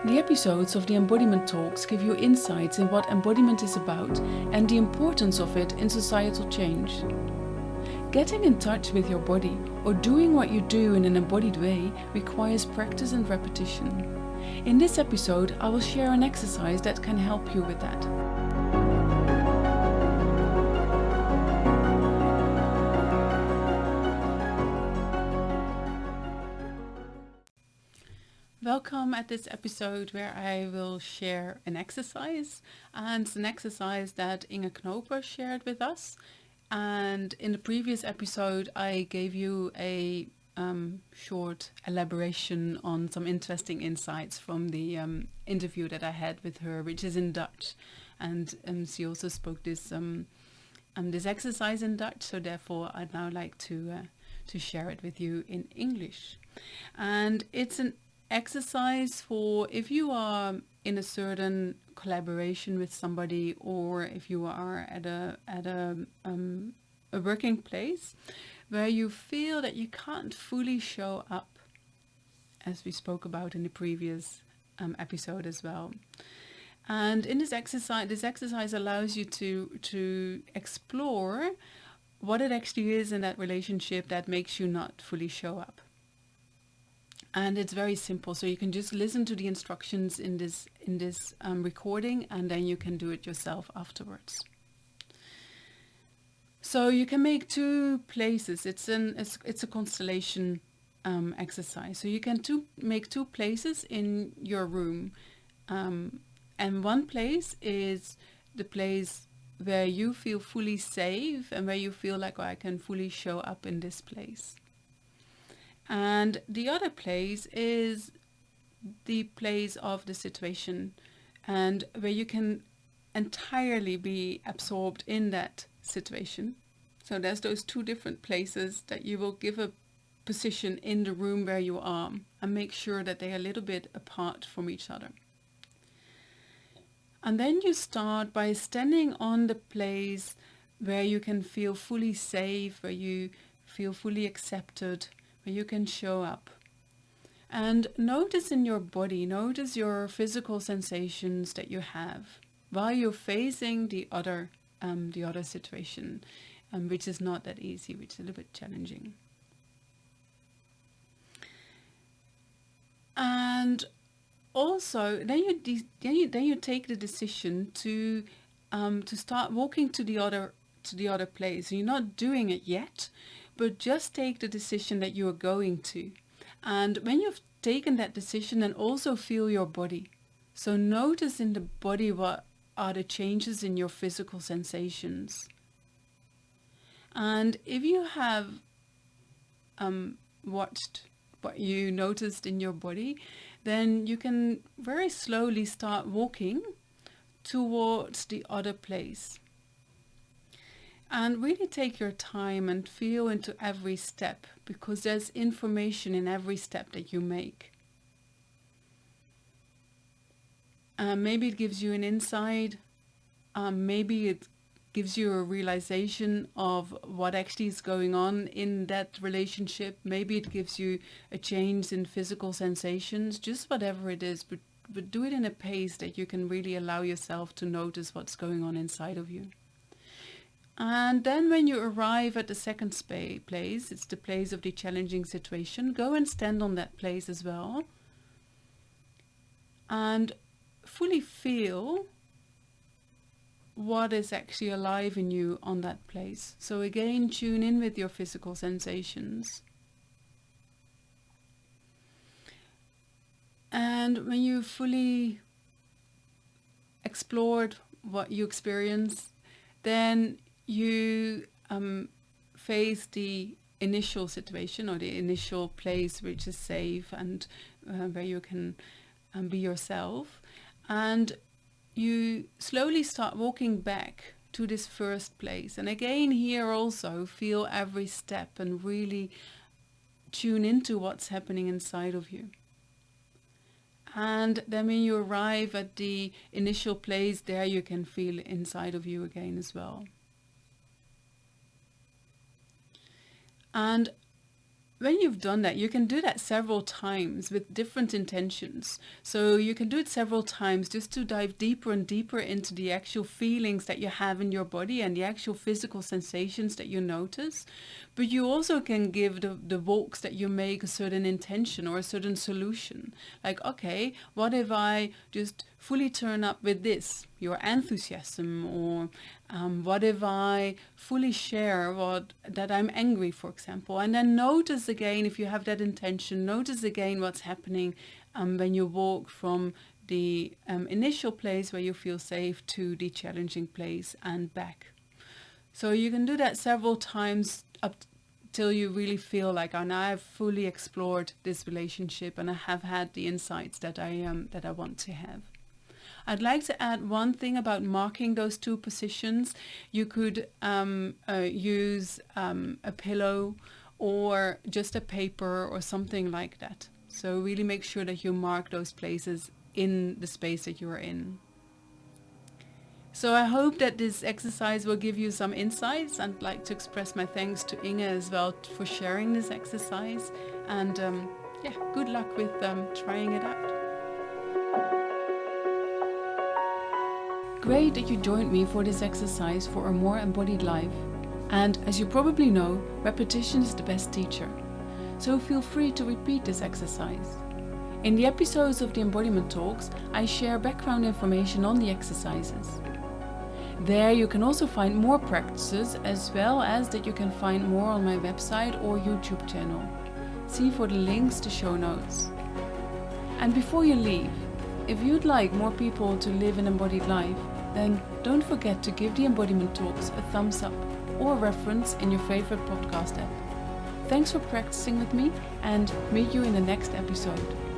The episodes of the Embodiment Talks give you insights in what embodiment is about and the importance of it in societal change. Getting in touch with your body or doing what you do in an embodied way requires practice and repetition. In this episode, I will share an exercise that can help you with that. Welcome at this episode where I will share an exercise, and it's an exercise that Inge Knoope shared with us. And in the previous episode, I gave you a short elaboration on some interesting insights from the interview that I had with her, which is in Dutch. And she also spoke this exercise in Dutch, so therefore I'd now like to share it with you in English. And it's an exercise for if you are in a certain collaboration with somebody, or if you are at a working place where you feel that you can't fully show up, as we spoke about in the previous episode as well. And in this exercise allows you to explore what it actually is in that relationship that makes you not fully show up. And it's very simple, so you can just listen to the instructions in this recording, and then you can do it yourself afterwards. So you can make two places. It's a constellation exercise. So you can make two places in your room, and one place is the place where you feel fully safe and where you feel like, oh, I can fully show up in this place. And the other place is the place of the situation, and where you can entirely be absorbed in that situation. So there's those two different places that you will give a position in the room where you are, and make sure that they are a little bit apart from each other. And then you start by standing on the place where you can feel fully safe, where you feel fully accepted, where you can show up. And notice in your body, notice your physical sensations that you have while you're facing the other situation, which is not that easy, which is a little bit challenging. And also, then you take the decision to start walking to the other place. You're not doing it yet, but just take the decision that you are going to. And when you've taken that decision, then also feel your body. So notice in the body what are the changes in your physical sensations. And if you have watched what you noticed in your body, then you can very slowly start walking towards the other place. And really take your time and feel into every step, because there's information in every step that you make. Maybe it gives you an insight. Maybe it gives you a realization of what actually is going on in that relationship. Maybe it gives you a change in physical sensations, just whatever it is. But do it in a pace that you can really allow yourself to notice what's going on inside of you. And then when you arrive at the second place, it's the place of the challenging situation, go and stand on that place as well. And fully feel what is actually alive in you on that place. So again, tune in with your physical sensations. And when you fully explored what you experienced, then you face the initial situation or the initial place which is safe and where you can be yourself, and you slowly start walking back to this first place. And again, here also feel every step and really tune into what's happening inside of you. And then when you arrive at the initial place, there you can feel inside of you again as well. And when you've done that, you can do that several times with different intentions. So you can do it several times just to dive deeper and deeper into the actual feelings that you have in your body and the actual physical sensations that you notice. But you also can give the walks that you make a certain intention or a certain solution. Like, okay, what if I just fully turn up with this, your enthusiasm, or what if I fully share that I'm angry, for example, and then notice again, if you have that intention, notice again what's happening when you walk from the initial place where you feel safe to the challenging place and back. So you can do that several times up till you really feel like, oh, now I've fully explored this relationship and I have had the insights that I want to have. I'd like to add one thing about marking those two positions. You could use a pillow or just a paper or something like that. So really make sure that you mark those places in the space that you are in. So I hope that this exercise will give you some insights. I'd like to express my thanks to Inge as well for sharing this exercise. And good luck with trying it out. Great that you joined me for this exercise for a more embodied life. And as you probably know, repetition is the best teacher. So feel free to repeat this exercise. In the episodes of the Embodiment Talks, I share background information on the exercises. There you can also find more practices, as well as that you can find more on my website or YouTube channel. See for the links to show notes. And before you leave, if you'd like more people to live an embodied life, then don't forget to give the Embodiment Talks a thumbs up or reference in your favorite podcast app. Thanks for practicing with me, and meet you in the next episode.